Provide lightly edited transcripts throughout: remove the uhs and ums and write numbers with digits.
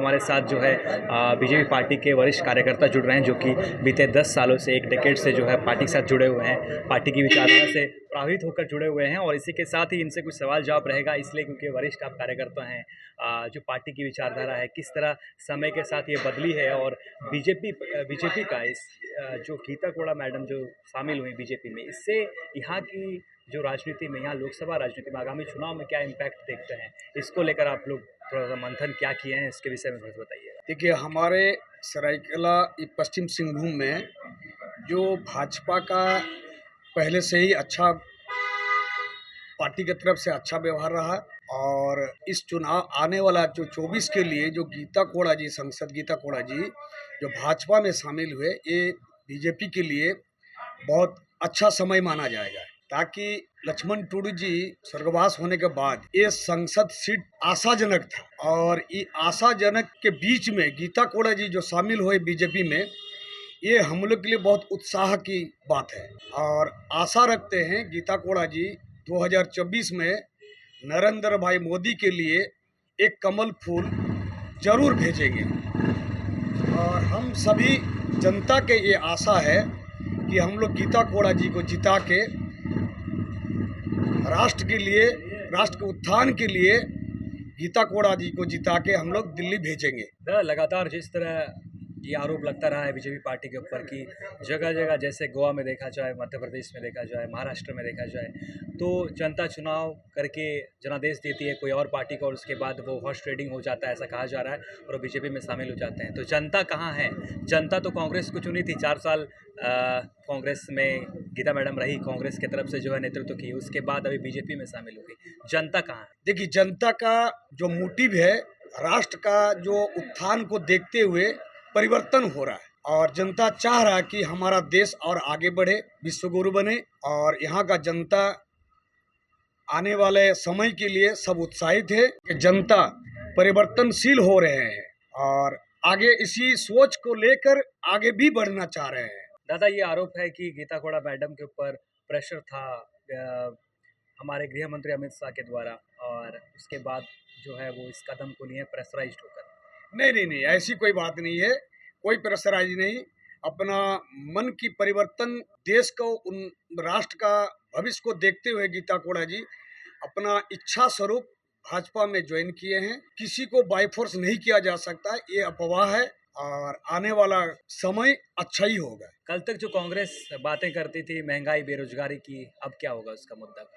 हमारे साथ जो है बीजेपी पार्टी के वरिष्ठ कार्यकर्ता जुड़ रहे हैं, जो कि बीते 10 सालों से, एक डेकेड से जो है पार्टी के साथ जुड़े हुए हैं, पार्टी की विचारधारा से प्रभावित होकर जुड़े हुए हैं। और इसी के साथ ही इनसे कुछ सवाल जवाब रहेगा, इसलिए क्योंकि वरिष्ठ आप कार्यकर्ता हैं। जो पार्टी की विचारधारा है किस तरह समय के साथ ये बदली है, और बीजेपी का इस जो गीता कोड़ा मैडम जो शामिल हुई बीजेपी में, इससे यहाँ की जो राजनीति में, यहाँ लोकसभा राजनीति में आगामी चुनाव में क्या इम्पैक्ट देखते हैं, इसको लेकर आप लोग थोड़ा सा मंथन क्या किए हैं, इसके विषय में थोड़ा सा बताइए। देखिए, हमारे सरायकेला पश्चिम सिंहभूम में जो भाजपा का पहले से ही अच्छा, पार्टी की तरफ से अच्छा व्यवहार रहा, और इस चुनाव आने वाला जो 24 के लिए जो गीता कोड़ा जी, सांसद गीता कोड़ा जी जो भाजपा में शामिल हुए, ये बीजेपी के लिए बहुत अच्छा समय माना जाएगा, ताकि लक्ष्मण टुडू जी स्वर्गवास होने के बाद ये संसद सीट आशाजनक था, और ये आशाजनक के बीच में गीता कोड़ा जी जो शामिल हुए बीजेपी में, ये हम लोग के लिए बहुत उत्साह की बात है। और आशा रखते हैं गीता कोड़ा जी 2024 में नरेंद्र भाई मोदी के लिए एक कमल फूल जरूर भेजेंगे। और हम सभी जनता के ये आशा है कि हम लोग गीता कोड़ा जी को जिता के राष्ट्र के लिए, राष्ट्र के उत्थान के लिए गीता कोड़ा जी को जिता के हम लोग दिल्ली भेजेंगे। लगातार जिस तरह ये आरोप लगता रहा है बीजेपी पार्टी के ऊपर कि जगह जगह, जैसे गोवा में देखा जाए, मध्य प्रदेश में देखा जाए, महाराष्ट्र में देखा जाए, तो जनता चुनाव करके जनादेश देती है कोई और पार्टी को, और उसके बाद वो हॉर्स ट्रेडिंग हो जाता है, ऐसा कहा जा रहा है, और वो बीजेपी में शामिल हो जाते हैं। तो जनता कहाँ है? जनता तो कांग्रेस को चुनी थी, 4 साल कांग्रेस में गीता मैडम रही, कांग्रेस की तरफ से जो है नेतृत्व की, उसके बाद अभी बीजेपी में शामिल हो गई। जनता कहाँ है? देखिए, जनता का जो मोटिव है, राष्ट्र का जो उत्थान को देखते हुए परिवर्तन हो रहा है, और जनता चाह रहा है कि हमारा देश और आगे बढ़े, विश्वगुरु बने, और यहाँ का जनता आने वाले समय के लिए सब उत्साहित है कि जनता परिवर्तनशील हो रहे हैं, और आगे इसी सोच को लेकर आगे भी बढ़ना चाह रहे हैं। दादा, ये आरोप है कि गीता कोड़ा मैडम के ऊपर प्रेशर था हमारे गृह मंत्री अमित शाह के द्वारा, और उसके बाद जो है वो इस कदम को लिए प्रेशराइज्ड होकर। नहीं, ऐसी कोई बात नहीं है, कोई प्रेशराइज नहीं। अपना मन की परिवर्तन, देश को, उन राष्ट्र का भविष्य को देखते हुए गीता कोड़ा जी अपना इच्छा स्वरूप भाजपा में ज्वाइन किए हैं। किसी को बाय फोर्स नहीं किया जा सकता, ये अफवाह है, और आने वाला समय अच्छा ही होगा। कल तक जो कांग्रेस बातें करती थी महंगाई, बेरोजगारी की, अब क्या होगा उसका मुद्दा?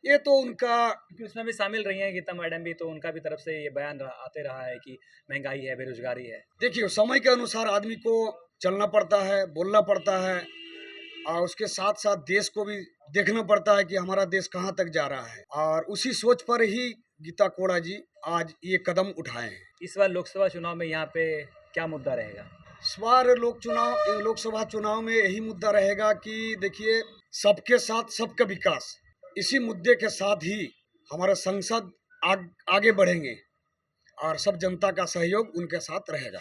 ये तो उनका, क्योंकि उसमें भी शामिल रही हैं गीता मैडम भी, तो उनका भी तरफ से ये बयान आते रहा है कि महंगाई है, बेरोजगारी है। देखिए, समय के अनुसार आदमी को चलना पड़ता है, बोलना पड़ता है, और उसके साथ साथ देश को भी देखना पड़ता है कि हमारा देश कहाँ तक जा रहा है, और उसी सोच पर ही गीता कोड़ा जी आज ये कदम उठाए हैं। इस बार लोकसभा चुनाव में यहाँ पे क्या मुद्दा रहेगा? इस बार लोकसभा चुनाव में यही मुद्दा रहेगा कि देखिए, सबके साथ सबका विकास, इसी मुद्दे के साथ ही हमारा संसद आगे बढ़ेंगे, और सब जनता का सहयोग उनके साथ रहेगा।